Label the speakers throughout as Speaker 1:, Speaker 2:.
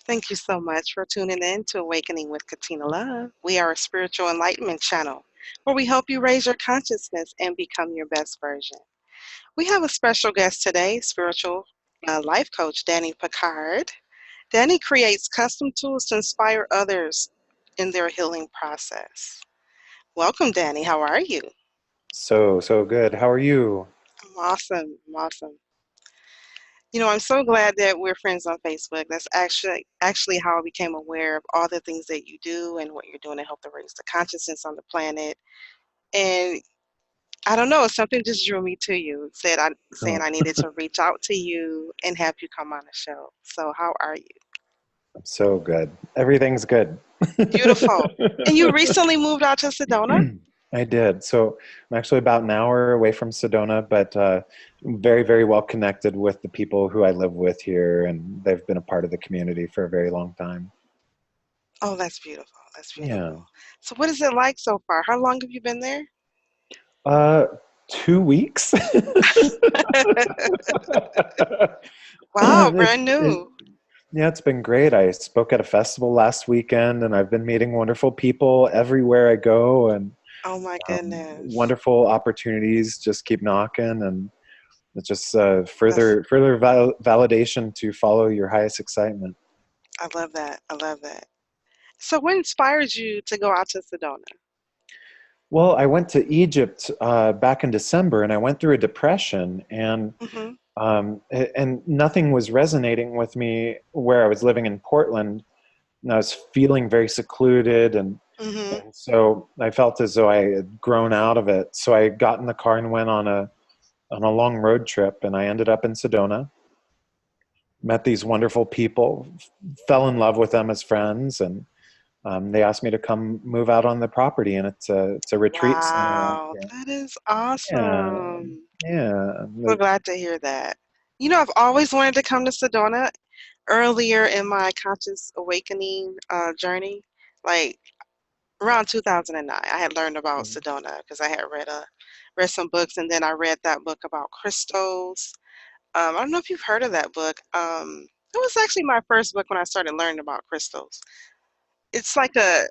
Speaker 1: Thank you so much for tuning in to Awakening with Katina Love. We are a spiritual enlightenment channel where we help you raise your consciousness and become your best version. We have a special guest today, spiritual life coach Danny Picard. Danny creates custom tools to inspire others in their healing process. Welcome, Danny. How are you?
Speaker 2: So good. How are you?
Speaker 1: I'm awesome. I'm awesome. I'm so glad that we're friends on Facebook. That's actually how I became aware of all the things that you do and what you're doing to help to raise the consciousness on the planet. And I don't know, something just drew me to you. Saying
Speaker 2: Oh,
Speaker 1: I needed to reach out to you and have you come on the show. So how are you?
Speaker 2: so good. Everything's good.
Speaker 1: Beautiful. And you recently moved out to Sedona?
Speaker 2: I did. So I'm actually about an hour away from Sedona, but very, very well connected with the people who I live with here, and they've been a part of the community for a very long time.
Speaker 1: Oh, that's beautiful. That's
Speaker 2: Yeah.
Speaker 1: beautiful. So what is it like so far? How long have you been there?
Speaker 2: Uh, 2 weeks.
Speaker 1: Wow,
Speaker 2: It,
Speaker 1: brand
Speaker 2: it,
Speaker 1: new.
Speaker 2: yeah, it's been great. I spoke at a festival last weekend, and I've been meeting wonderful people everywhere I go, and
Speaker 1: Oh my goodness.
Speaker 2: wonderful opportunities just keep knocking, and it's just
Speaker 1: That's
Speaker 2: further validation to follow your highest excitement.
Speaker 1: I love that. I love that. So what inspired you to go out to Sedona?
Speaker 2: Well, I went to Egypt back in December, and I went through a depression,
Speaker 1: Mhm.
Speaker 2: and nothing was resonating with me where I was living in Portland, and I was feeling very secluded,
Speaker 1: Mhm.
Speaker 2: and so I felt as though I had grown out of it. So I got in the car and went on a long road trip, and I ended up in Sedona. Met these wonderful people, fell in love with them as friends, and they asked me to come move out on the property, and it's a retreat center out
Speaker 1: Wow,
Speaker 2: here.
Speaker 1: that is
Speaker 2: Yeah,
Speaker 1: awesome.
Speaker 2: yeah.
Speaker 1: So glad to hear that. I've always wanted to come to Sedona earlier in my conscious awakening journey. Like around 2009, I had learned about Sedona because I had read some books, and then I read that book about crystals. I don't know if you've heard of that book. It was actually my first book when I started learning about crystals. It's like a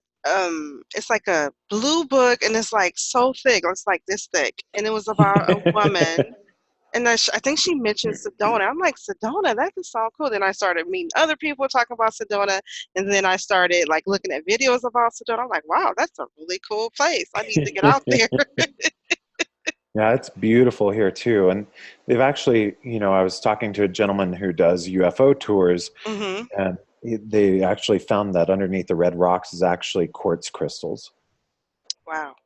Speaker 1: blue book, and it's like so thick. It's like this thick, and it was about a woman. And I think she mentioned Sedona. I'm like, Sedona, that just sounds cool. Then I started meeting other people talking about Sedona, and then I started like looking at videos about Sedona. I'm like, wow, that's a really cool place. I need to get out there.
Speaker 2: Yeah, it's beautiful here too. And they've actually, I was talking to a gentleman who does UFO tours,
Speaker 1: Hmm.
Speaker 2: and they actually found that underneath the red rocks is actually quartz crystals.
Speaker 1: Wow.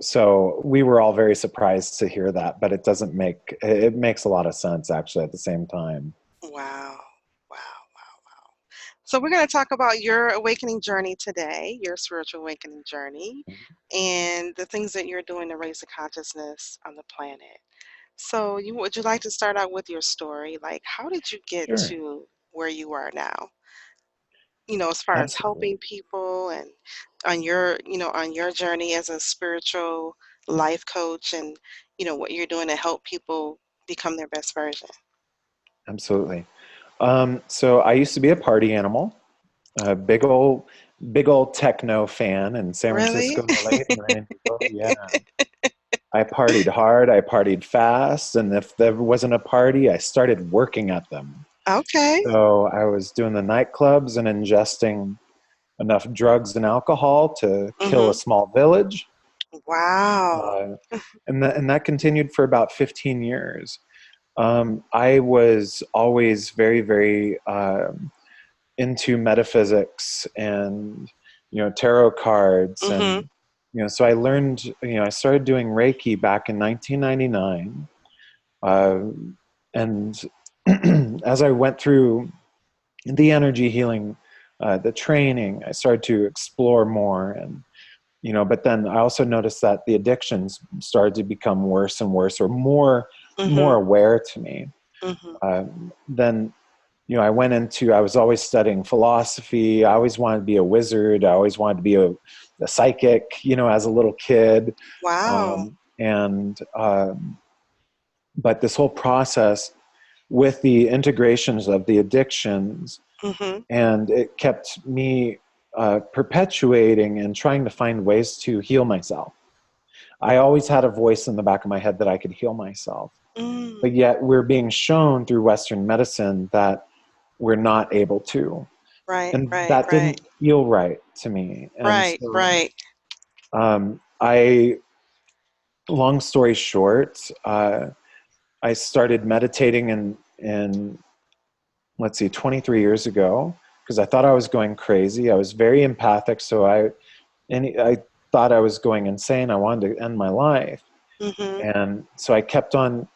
Speaker 2: So we were all very surprised to hear that, but it makes a lot of sense actually at the same time.
Speaker 1: Wow. Wow. Wow. So we're going to talk about your awakening journey today, your spiritual awakening journey, and the things that you're doing to raise the consciousness on the planet. So would you like to start out with your story? Like, how did you get
Speaker 2: Sure,
Speaker 1: to where you are now? As far as
Speaker 2: absolutely.
Speaker 1: helping people and on your journey as a spiritual life coach and, what you're doing to help people become their best version.
Speaker 2: Absolutely. So I used to be a party animal, a big old techno fan in San
Speaker 1: Really?
Speaker 2: Francisco and the late 90s. Oh, yeah. I partied hard, I partied fast, and if there wasn't a party, I started working at them.
Speaker 1: Okay.
Speaker 2: So I was doing the nightclubs and ingesting enough drugs and alcohol to kill a
Speaker 1: Mm-hmm.
Speaker 2: small village.
Speaker 1: Wow.
Speaker 2: Uh, and that continued for about 15 years. I was always very, very into metaphysics and tarot cards,
Speaker 1: Mm-hmm.
Speaker 2: and so I learned. I started doing Reiki back in 1999, uh, and as I went through the energy healing, the training, I started to explore more, and but then I also noticed that the addictions started to become worse and worse, or more
Speaker 1: Mm-hmm.
Speaker 2: aware to me.
Speaker 1: Mm-hmm.
Speaker 2: Then I was always studying philosophy. I always wanted to be a wizard. I always wanted to be a psychic, as a little kid.
Speaker 1: Wow.
Speaker 2: And but this whole process with the integrations of the addictions
Speaker 1: Mhm.
Speaker 2: And it kept me perpetuating and trying to find ways to heal myself. I always had a voice in the back of my head that I could heal myself. But
Speaker 1: Mm.
Speaker 2: yet we're being shown through Western medicine that we're not able to.
Speaker 1: Right,
Speaker 2: And
Speaker 1: right,
Speaker 2: that
Speaker 1: right.
Speaker 2: didn't feel right to me. And
Speaker 1: Right,
Speaker 2: so
Speaker 1: right.
Speaker 2: I, long story short, I started meditating in let's see, 23 years ago, because I thought I was going crazy. I was very empathic, so I thought I was going insane. I wanted to end my life.
Speaker 1: Mhm.
Speaker 2: And so I kept on,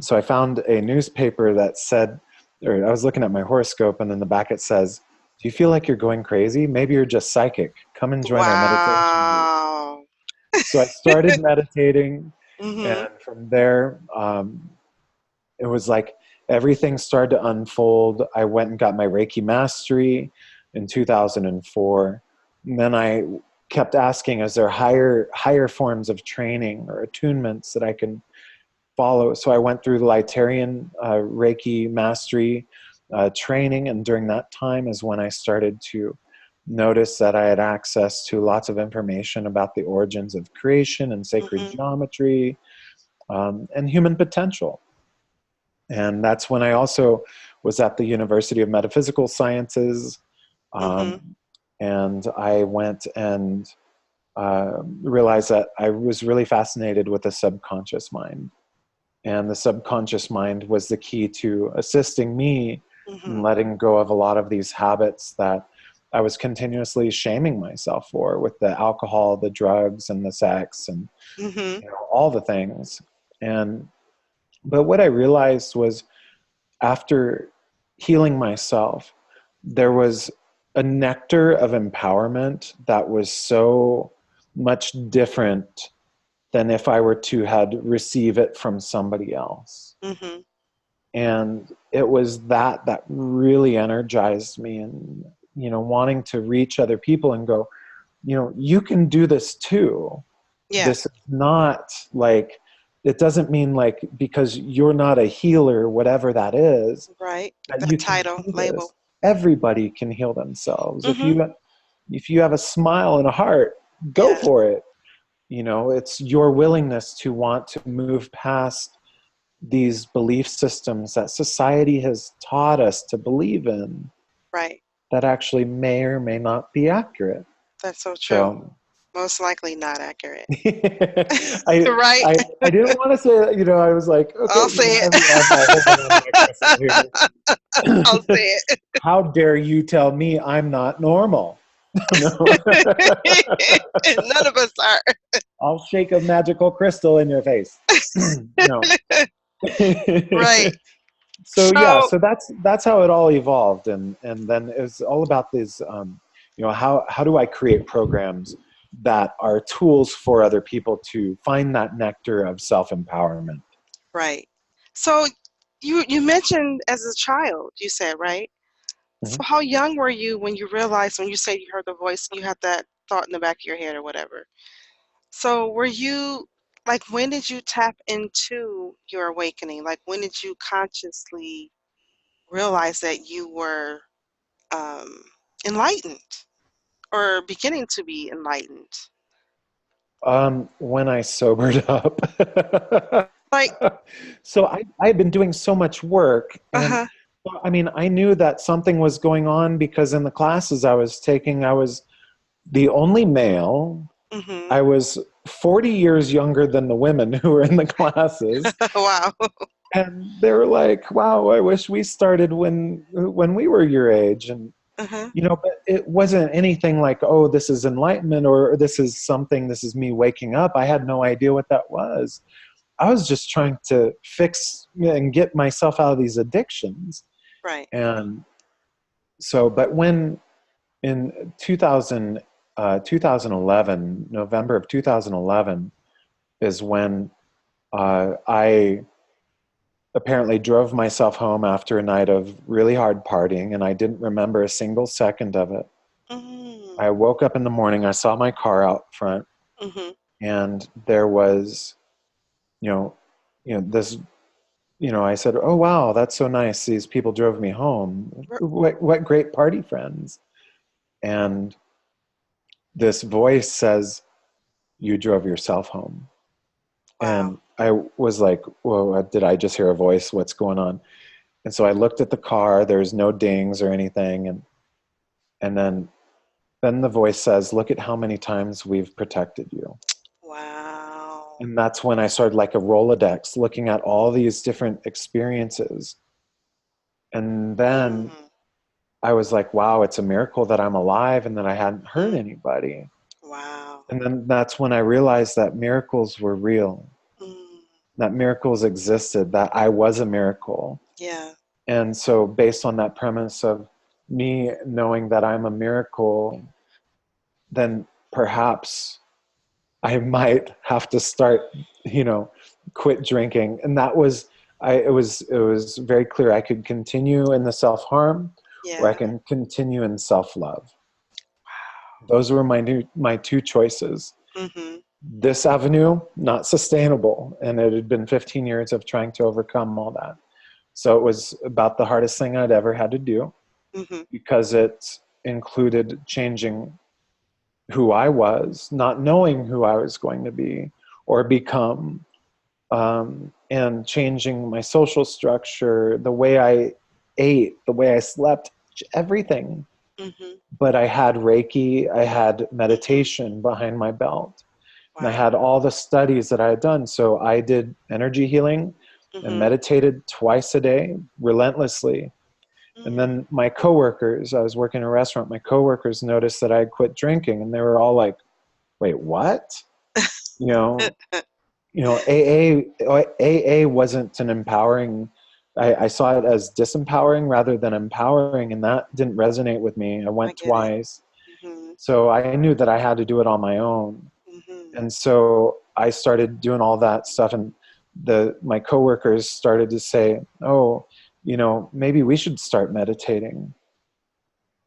Speaker 2: so I found a newspaper that said, or I was looking at my horoscope, and in the back it says, "Do you feel like you're going crazy? Maybe you're just psychic. Come and join our meditation group."
Speaker 1: Wow.
Speaker 2: So I started meditating,
Speaker 1: Mhm.
Speaker 2: and from there, it was like everything started to unfold. I went and got my Reiki mastery in 2004. And then I kept asking, is there higher forms of training or attunements that I can follow? So I went through the Lightarian Reiki mastery training. And during that time is when I started to notice that I had access to lots of information about the origins of creation and sacred
Speaker 1: Mhm.
Speaker 2: geometry, and human potential. And that's when I also was at the University of Metaphysical Sciences.
Speaker 1: Mhm.
Speaker 2: Um, and I went and realized that I was really fascinated with the subconscious mind. And the subconscious mind was the key to assisting me in
Speaker 1: Mhm.
Speaker 2: letting go of a lot of these habits that I was continuously shaming myself for, with the alcohol, the drugs, and the sex, and
Speaker 1: Mhm.
Speaker 2: all the things. And but what I realized was, after healing myself, there was a nectar of empowerment that was so much different than if I were to had receive it from somebody else.
Speaker 1: Mhm.
Speaker 2: And it was that really energized me, and wanting to reach other people and go, you can do this too.
Speaker 1: Yeah.
Speaker 2: This is not like, it doesn't mean like because you're not a healer, whatever that is,
Speaker 1: Right.
Speaker 2: that
Speaker 1: That
Speaker 2: you can
Speaker 1: title
Speaker 2: do this.
Speaker 1: label.
Speaker 2: Everybody can heal themselves. If
Speaker 1: Mhm.
Speaker 2: you have a smile and a heart, go
Speaker 1: Yes.
Speaker 2: for it. It's your willingness to want to move past these belief systems that society has taught us to believe in,
Speaker 1: Right.
Speaker 2: that actually may or may not be accurate.
Speaker 1: That's so true.
Speaker 2: So
Speaker 1: Most likely not accurate.
Speaker 2: I,
Speaker 1: Right?
Speaker 2: I didn't want to say that, I was like,
Speaker 1: I'll
Speaker 2: okay,
Speaker 1: say it.
Speaker 2: I'm all holding on to my crystal here.
Speaker 1: I'll say it.
Speaker 2: How dare you tell me I'm not normal? No.
Speaker 1: None of us are.
Speaker 2: I'll shake a magical crystal in your face. No.
Speaker 1: Right.
Speaker 2: So yeah,
Speaker 1: So,
Speaker 2: so that's how it all evolved, and then it's all about this. How do I create programs that are tools for other people to find that nectar of self-empowerment?
Speaker 1: right. So you mentioned as a child, you said, right? So
Speaker 2: Mhm.
Speaker 1: how young were you when you realized, when you say you heard the voice and you had that thought in the back of your head or whatever? So were you, like, when did you tap into your awakening? Like, when did you consciously realize that you were um, enlightened or beginning to be enlightened?
Speaker 2: When I sobered up.
Speaker 1: Like,
Speaker 2: So I've been doing so much work, and
Speaker 1: uh-huh.
Speaker 2: I mean, I knew that something was going on because in the classes I was taking, I was the only male.
Speaker 1: Mm-hmm.
Speaker 2: I was 40 years younger than the women who were in the classes.
Speaker 1: Wow.
Speaker 2: And they were like, wow, I wish we started when we were your age. And,
Speaker 1: Uh-huh.
Speaker 2: but it wasn't anything like, oh, this is enlightenment, or this is me waking up. I had no idea what that was. I was just trying to fix and get myself out of these addictions.
Speaker 1: Right.
Speaker 2: And so, but when in 2011, November of 2011, is when I apparently drove myself home after a night of really hard partying, and I didn't remember a single second of it.
Speaker 1: Mm-hmm.
Speaker 2: I woke up in the morning, I saw my car out front,
Speaker 1: Mm-hmm.
Speaker 2: and there was, you know, this I said, "Oh wow, that's so nice. These people drove me home. What great party friends." And this voice says, "You drove yourself home."
Speaker 1: Wow.
Speaker 2: And I was like, "Whoa, did I just hear a voice? What's going on?" And so I looked at the car. There's no dings or anything, and then the voice says, "Look at how many times we've protected you."
Speaker 1: Wow.
Speaker 2: And that's when I started like a Rolodex, looking at all these different experiences. And then
Speaker 1: Mm.
Speaker 2: I was like, wow, it's a miracle that I'm alive and that I hadn't hurt
Speaker 1: Mm.
Speaker 2: anybody.
Speaker 1: Wow.
Speaker 2: And then that's when I realized that miracles were real,
Speaker 1: Mm.
Speaker 2: that miracles existed, that I was a miracle.
Speaker 1: Yeah.
Speaker 2: And so, based on that premise of me knowing that I'm a miracle, then perhaps I might have to start, quit drinking. And that was, it was very clear. I could continue in the self-harm, or I
Speaker 1: Yeah.
Speaker 2: can continue in self-love. Those were my two choices.
Speaker 1: Mm-hmm.
Speaker 2: This avenue, not sustainable. And it had been 15 years of trying to overcome all that. So it was about the hardest thing I'd ever had to do,
Speaker 1: Mm-hmm.
Speaker 2: because it included changing who I was, not knowing who I was going to be or become, and changing my social structure, the way I ate, the way I slept, everything.
Speaker 1: Mm-hmm.
Speaker 2: But I had Reiki, I had
Speaker 1: Mm-hmm.
Speaker 2: meditation behind my belt, and I
Speaker 1: Wow.
Speaker 2: had all the studies that I had done. So I did energy healing and
Speaker 1: Mm-hmm.
Speaker 2: meditated twice a day, relentlessly. And
Speaker 1: Mm.
Speaker 2: then my coworkers, I was working in a restaurant, my coworkers noticed that I had quit drinking, and they were all like, wait, what? You know, AA wasn't an empowering. I saw it as disempowering rather than empowering, and that didn't resonate with me. I
Speaker 1: I
Speaker 2: went
Speaker 1: get it.
Speaker 2: twice,
Speaker 1: Mm-hmm.
Speaker 2: so I knew that I had to do it on my own.
Speaker 1: Mm-hmm.
Speaker 2: And so I started doing all that stuff, and my coworkers started to say, "Oh, maybe we should start meditating."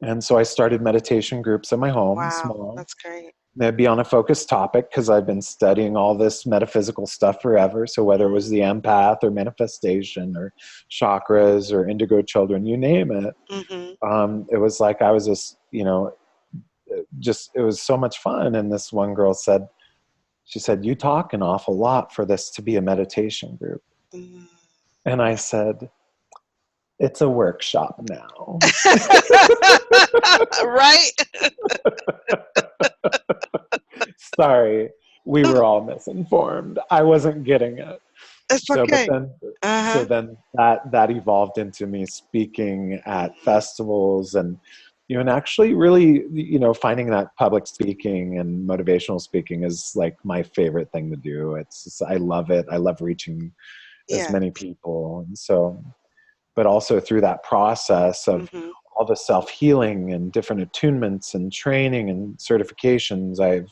Speaker 2: And so I started meditation groups at my home,
Speaker 1: Wow.
Speaker 2: small.
Speaker 1: That's great.
Speaker 2: They'd be on a focused topic because I've been studying all this metaphysical stuff forever. So whether it was the empath or manifestation or chakras or indigo children, you name it,
Speaker 1: Mm-hmm.
Speaker 2: it was like I was just it was so much fun. And this one girl said, she said, "You talk an awful lot for this to be a meditation group."
Speaker 1: Mm.
Speaker 2: And I said, "It's a workshop now."
Speaker 1: Right?
Speaker 2: Sorry, we were all misinformed. I wasn't getting it.
Speaker 1: It's
Speaker 2: So, but
Speaker 1: okay.
Speaker 2: then, so
Speaker 1: Uh-huh.
Speaker 2: then that evolved into me speaking at
Speaker 1: Mm-hmm.
Speaker 2: festivals, and actually really, finding that public speaking and motivational speaking is like my favorite thing to do. I love it. I love reaching as
Speaker 1: Yeah.
Speaker 2: many people. And so, but also through that process of
Speaker 1: Mm-hmm.
Speaker 2: all the self-healing and different attunements and training and certifications I've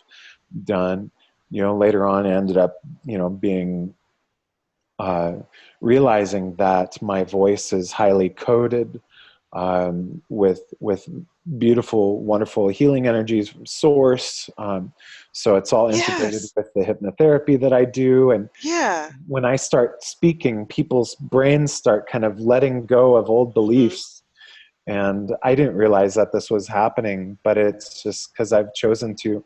Speaker 2: done, later on I ended up, being uh, realizing that my voice is highly coded, with beautiful, wonderful healing energies from source. So it's all integrated
Speaker 1: Yes.
Speaker 2: with the hypnotherapy that I do. And
Speaker 1: Yeah.
Speaker 2: when I start speaking, people's brains start kind of letting go of old
Speaker 1: Mm-hmm.
Speaker 2: beliefs. And I didn't realize that this was happening, but it's just because I've chosen to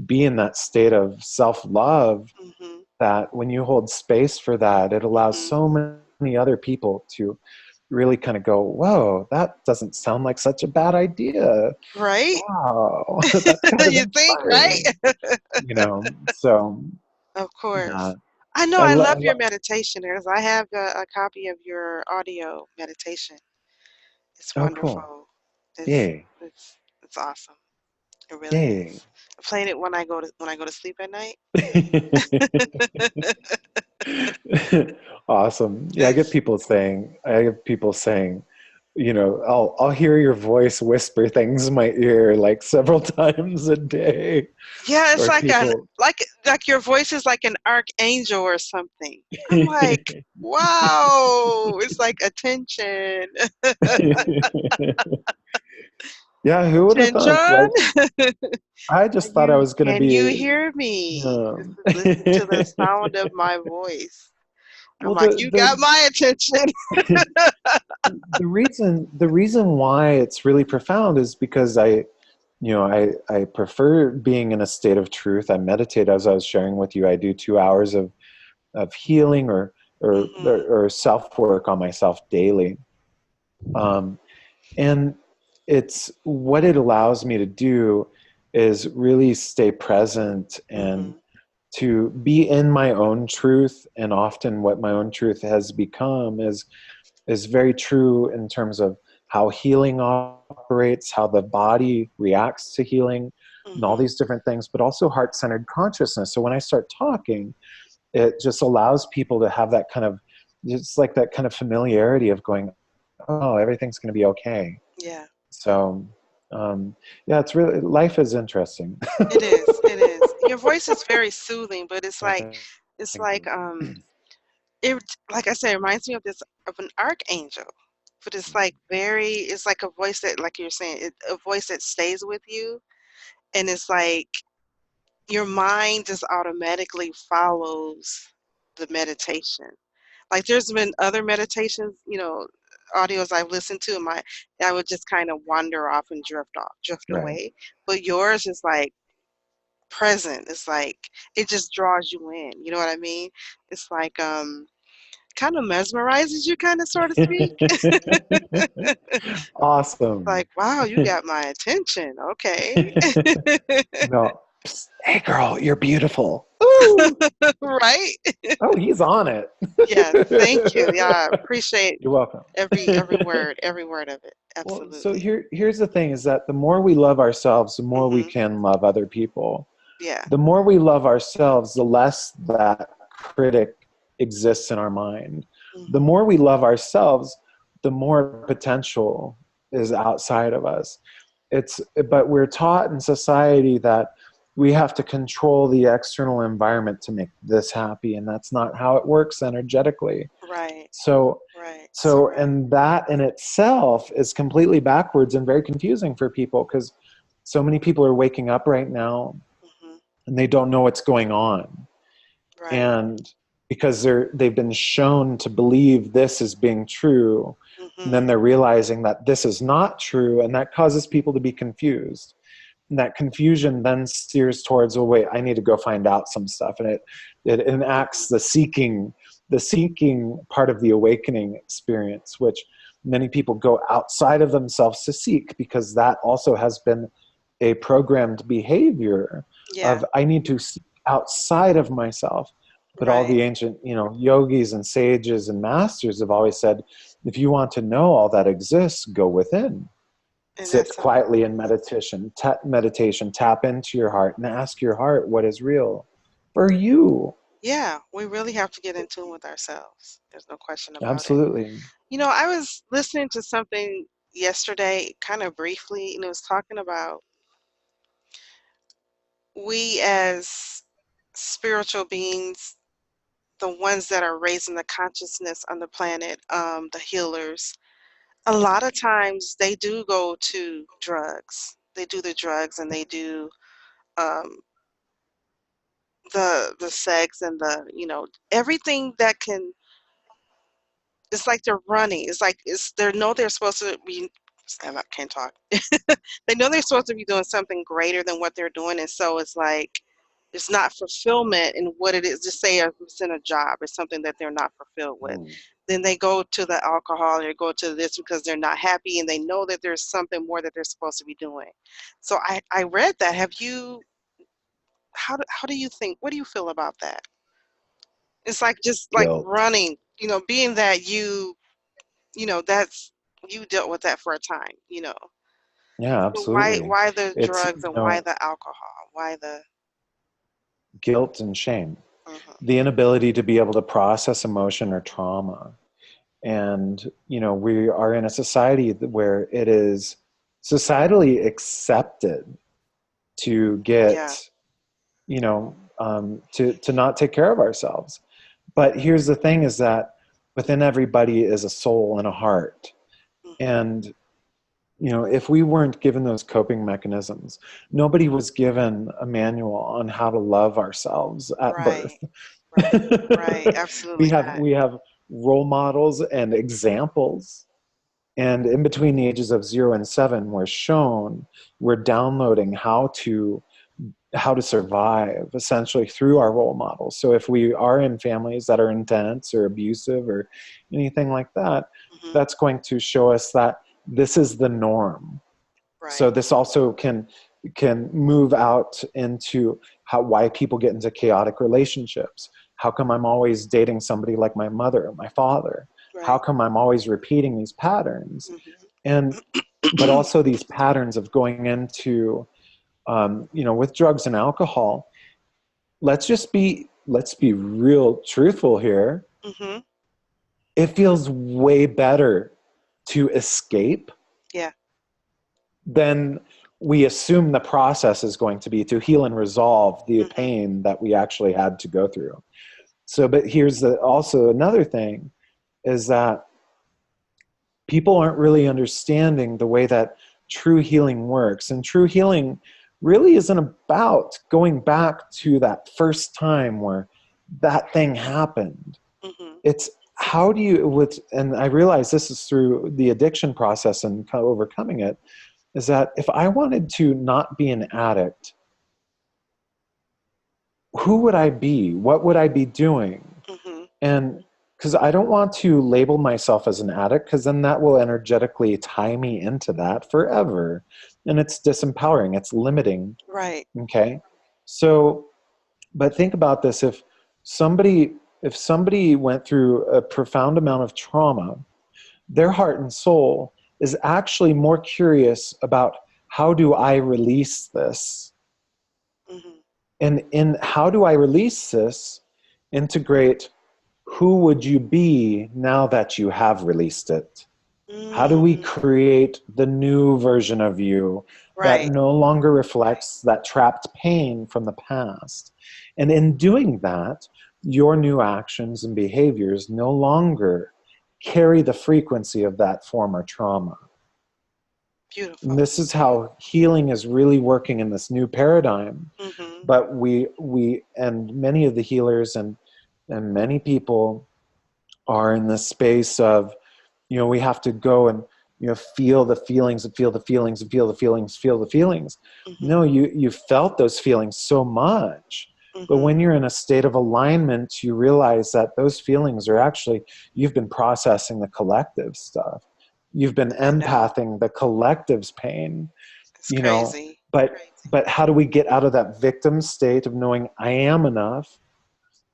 Speaker 2: be in that state of self-love,
Speaker 1: Mm-hmm.
Speaker 2: that when you hold space for that, it allows
Speaker 1: Mm-hmm.
Speaker 2: so many other people to really kind of go, whoa, that doesn't sound like such a bad idea.
Speaker 1: Right?
Speaker 2: Wow, that's kind of
Speaker 1: You think, right?
Speaker 2: inspiring, So,
Speaker 1: Of
Speaker 2: yeah,
Speaker 1: course. I know
Speaker 2: I,
Speaker 1: I
Speaker 2: lo-
Speaker 1: love
Speaker 2: I
Speaker 1: your
Speaker 2: lo-
Speaker 1: meditation because I have a copy of your audio meditation. It's
Speaker 2: oh, cool.
Speaker 1: wonderful. It's
Speaker 2: Yay.
Speaker 1: it's awesome. It really
Speaker 2: Yay.
Speaker 1: is. I played it when I go to sleep at night.
Speaker 2: Awesome. Yeah, I get people saying, I'll hear your voice whisper things in my ear like several times a day.
Speaker 1: Yeah, it's
Speaker 2: Or
Speaker 1: like a
Speaker 2: people,
Speaker 1: like your voice is like an archangel or something. I'm like, wow, it's like attention.
Speaker 2: yeah, who would have thunk?
Speaker 1: Attention.
Speaker 2: Like, I just thought I was going to
Speaker 1: Can you
Speaker 2: be,
Speaker 1: hear me?
Speaker 2: um,
Speaker 1: Listen to the sound of my voice. I'm
Speaker 2: Well,
Speaker 1: like, you got my attention.
Speaker 2: the reason why it's really profound is because I prefer being in a state of truth. I meditate, as I was sharing with you. I do 2 hours of healing
Speaker 1: Hmm.
Speaker 2: or self work on myself daily. Um, and it's what it allows me to do is really stay present and
Speaker 1: Hmm.
Speaker 2: to be in my own truth. And often what my own truth has become is very true in terms of how healing operates, how the body reacts to healing, and all
Speaker 1: Hmm.
Speaker 2: these different things, but also heart-centered consciousness. So when I start talking, it just allows people to have that kind of, it's like that kind of familiarity of going, oh, everything's going to be okay.
Speaker 1: Yeah,
Speaker 2: So, yeah, it's really, life is interesting.
Speaker 1: it is. It is. Your voice is very soothing, but
Speaker 2: Well,
Speaker 1: it's
Speaker 2: thank
Speaker 1: like
Speaker 2: you.
Speaker 1: it like I said, it reminds me of this of an archangel. But it's like very it's like a voice that like you're saying, a voice that stays with you, and it's like your mind just automatically follows the meditation. Like there's been other meditations, audios I've listened to, and I would just kind of wander off and drift
Speaker 2: Right.
Speaker 1: away. But yours is like present. It's like it just draws you in. You know what I mean? It's like kind of mesmerizes you, kind of, so to speak.
Speaker 2: Awesome.
Speaker 1: Like, wow, you got my attention. Okay.
Speaker 2: No. Psst, hey, girl, you're beautiful. Ooh.
Speaker 1: Right?
Speaker 2: Oh, he's on it.
Speaker 1: Yes, thank you. Yeah, I appreciate
Speaker 2: You're welcome.
Speaker 1: every word of it.
Speaker 2: Well, so
Speaker 1: Absolutely.
Speaker 2: here's the thing: is that the more we love ourselves, the more we
Speaker 1: Hmm.
Speaker 2: can love other people.
Speaker 1: Yeah.
Speaker 2: The more we love ourselves, the less that critic exists in our mind. The
Speaker 1: Hmm.
Speaker 2: more we love ourselves, the more potential is outside of us. But we're taught in society that we have to control the external environment to make this happy, and that's not how it works energetically.
Speaker 1: Right.
Speaker 2: So
Speaker 1: Right. So
Speaker 2: so
Speaker 1: right.
Speaker 2: and that in itself is completely backwards and very confusing for people, because so many people are waking up right now
Speaker 1: Hmm.
Speaker 2: and they don't know what's going on,
Speaker 1: Right.
Speaker 2: and because they've been shown to believe this is being true, and then
Speaker 1: Hmm.
Speaker 2: they're realizing that this is not true, and that causes people to be confused, and that confusion then steers towards, oh wait, I need to go find out some stuff, and it enacts the seeking part of the awakening experience, which many people go outside of themselves to seek, because that also has been a programmed behavior
Speaker 1: Yeah.
Speaker 2: of, I need to seek outside of myself. But all
Speaker 1: Right.
Speaker 2: the ancient, yogis and sages and masters have always said, if you want to know all that exists, go within.
Speaker 1: And
Speaker 2: Sit
Speaker 1: that's so
Speaker 2: quietly in meditation, tap into your heart and ask your heart what is real for you.
Speaker 1: yeah, we really have to get in tune with ourselves. There's no question about it.
Speaker 2: Absolutely.
Speaker 1: I was listening to something yesterday, kind of briefly, and it was talking about we as spiritual beings, the ones that are raising the consciousness on the planet, the healers, a lot of times they do go to drugs. They do the drugs and they do um, the sex and everything that can. It's like they're running. It's like they know they're supposed to be. I can't talk. They know they're supposed to be doing something greater than what they're doing, and so it's like it's not fulfillment in what it is. Just say it's in a job, it's something that they're not fulfilled with.
Speaker 2: Mm.
Speaker 1: Then they go to the alcohol or go to this because they're not happy, and they know that there's something more that they're supposed to be doing. So I read that. Have you? How do you think? What do you feel about that? It's like just like
Speaker 2: Guilt.
Speaker 1: running. Being that that's you dealt with that for a time.
Speaker 2: Yeah,
Speaker 1: So why
Speaker 2: absolutely.
Speaker 1: why the
Speaker 2: It's,
Speaker 1: drugs and why the alcohol? Why the
Speaker 2: guilt and shame,
Speaker 1: mhm.
Speaker 2: the inability to be able to process emotion or trauma. And, we are in a society where it is societally accepted to
Speaker 1: Yeah.
Speaker 2: get, to not take care of ourselves. But here's the thing, is that within everybody is a soul and a heart.
Speaker 1: Mhm.
Speaker 2: And, if we weren't given those coping mechanisms, nobody was given a manual on how to love ourselves at birth.
Speaker 1: Right. Right. Right. Absolutely not.
Speaker 2: We have role models and examples. And in between the ages of 0 and 7, we're downloading how to survive essentially through our role models. So if we are in families that are intense or abusive or anything like that,
Speaker 1: Hmm.
Speaker 2: that's going to show us that this is the norm. So
Speaker 1: Right.
Speaker 2: this also can move out into why people get into chaotic relationships. How come I'm always dating somebody like my mother or my father? How
Speaker 1: Right.
Speaker 2: come I'm always repeating these patterns? And but
Speaker 1: Hmm.
Speaker 2: also these patterns of going into with drugs and alcohol. Let's be real truthful here.
Speaker 1: Hmm.
Speaker 2: It feels way better to escape
Speaker 1: Yeah.
Speaker 2: than we assume the process is going to be to heal and resolve the
Speaker 1: Hmm.
Speaker 2: pain that we actually had to go through. So, but here's also another thing is that people aren't really understanding the way that true healing works. And true healing really isn't about going back to that first time where that thing happened.
Speaker 1: Hmm.
Speaker 2: It's how do you, and I realize this is through the addiction process and overcoming it, is that if I wanted to not be an addict, who would I be? What would I be doing?
Speaker 1: Hmm.
Speaker 2: And because I don't want to label myself as an addict, because then that will energetically tie me into that forever. And it's disempowering, it's limiting.
Speaker 1: Right.
Speaker 2: Okay. So, but think about this. Somebody, if somebody went through a profound amount of trauma, their heart and soul is actually more curious about how do I release this?
Speaker 1: Hmm.
Speaker 2: And in how do I release this, integrate who would you be now that you have released it? How do we
Speaker 1: Mm.
Speaker 2: create the new version of you that
Speaker 1: Right.
Speaker 2: no longer reflects that trapped pain from the past? And in doing that, your new actions and behaviors no longer carry the frequency of that former trauma. And
Speaker 1: Beautiful.
Speaker 2: this is how healing is really working in this new paradigm.
Speaker 1: Hmm.
Speaker 2: But we and many of the healers and many people are in this space of, we have to go and, feel the feelings and feel the feelings and feel the feelings, feel the feelings.
Speaker 1: Hmm.
Speaker 2: No, you felt those feelings so much. But
Speaker 1: Hmm.
Speaker 2: when you're in a state of alignment, you realize that those feelings are actually, you've been processing the collective stuff. You've been
Speaker 1: I know.
Speaker 2: empathing the collective's pain,
Speaker 1: It's
Speaker 2: you know,
Speaker 1: crazy.
Speaker 2: but how do we get out of that victim state of knowing I am enough?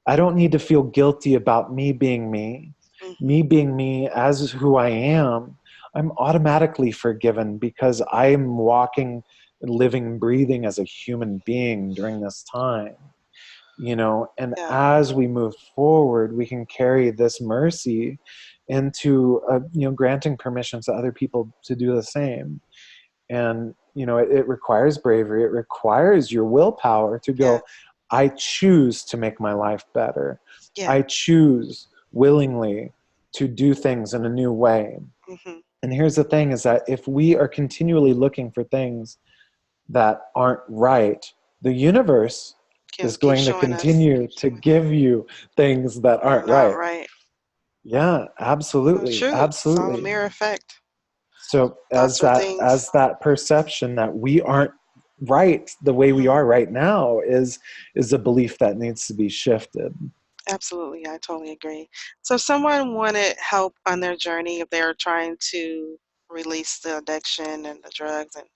Speaker 2: I don't need to feel guilty about me being me.
Speaker 1: Hmm.
Speaker 2: Me being me as who I am, I'm automatically forgiven because I'm walking, living, breathing as a human being during this time. And
Speaker 1: Yeah.
Speaker 2: as we move forward, we can carry this mercy into, granting permissions to other people to do the same. And it requires bravery, it requires your willpower to
Speaker 1: Yeah.
Speaker 2: go, I choose to make my life better,
Speaker 1: Yeah.
Speaker 2: I choose willingly to do things in a new way.
Speaker 1: Hmm.
Speaker 2: And here's the thing is that if we are continually looking for things that aren't right, the universe is
Speaker 1: Keep
Speaker 2: going to
Speaker 1: showing us.
Speaker 2: continue to give you things that
Speaker 1: They're
Speaker 2: aren't
Speaker 1: not
Speaker 2: right.
Speaker 1: right.
Speaker 2: Yeah,
Speaker 1: So
Speaker 2: absolutely,
Speaker 1: true. It's all a
Speaker 2: absolutely.
Speaker 1: mirror effect.
Speaker 2: So
Speaker 1: Thoughts are things.
Speaker 2: as that perception that we aren't right the way we
Speaker 1: Hmm.
Speaker 2: are right now is a belief that needs to be shifted.
Speaker 1: Absolutely. I totally agree. So if someone wanted help on their journey, if they're trying to release the addiction and the drugs, and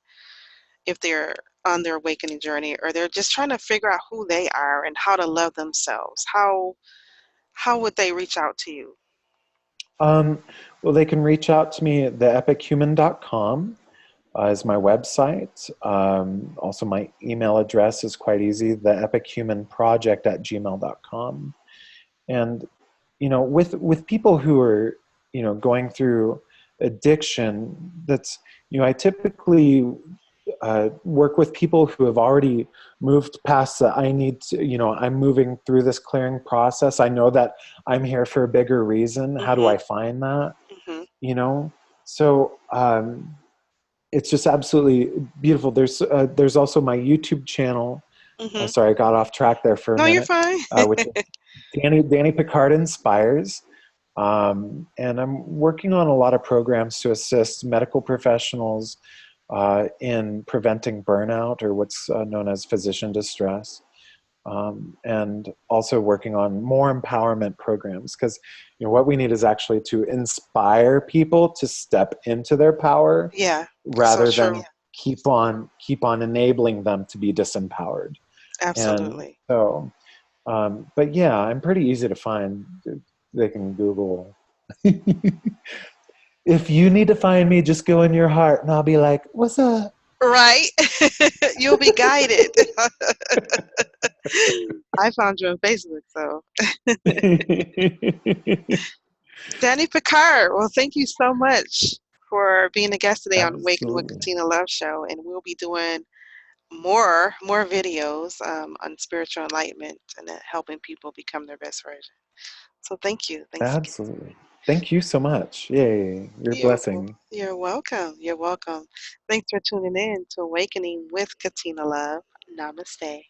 Speaker 1: if they're on their awakening journey, or they're just trying to figure out who they are and how to love themselves, how would they reach out to you?
Speaker 2: Um, well, they can reach out to me at theepichuman.com is my website. Also, my email address is quite easy, theepichumanproject@gmail.com. And with people who are going through addiction, that's I typically work with people who have already moved past the I need to, I'm moving through this clearing process, I know that I'm here for a bigger reason, how do
Speaker 1: Hmm.
Speaker 2: I find that?
Speaker 1: Hmm.
Speaker 2: So it's just absolutely beautiful. There's also my YouTube channel,
Speaker 1: Mm-hmm.
Speaker 2: Sorry, I got off track there for a
Speaker 1: No, you're
Speaker 2: minute,
Speaker 1: fine.
Speaker 2: which is Danny Picard Inspires. And I'm working on a lot of programs to assist medical professionals in preventing burnout, or what's known as physician distress. And also working on more empowerment programs, because what we need is actually to inspire people to step into their power
Speaker 1: Yeah, so
Speaker 2: rather
Speaker 1: true.
Speaker 2: than keep on enabling them to be disempowered. And
Speaker 1: Absolutely.
Speaker 2: so, but yeah, I'm pretty easy to find. They can Google. If you need to find me, just go in your heart, and I'll be like, "What's up?"
Speaker 1: Right? You'll be guided. I found you on Facebook, so. Danny Picard, well, thank you so much for being a guest today on Awakening with
Speaker 2: Absolutely.
Speaker 1: Katina Love Show, and we'll be doing more videos on spiritual enlightenment and helping people become their best version. So thank you. Thanks again.
Speaker 2: Absolutely. Thank you so much. Yay, you're a blessing.
Speaker 1: You're welcome. You're welcome. Thanks for tuning in to Awakening with Katina Love. Namaste.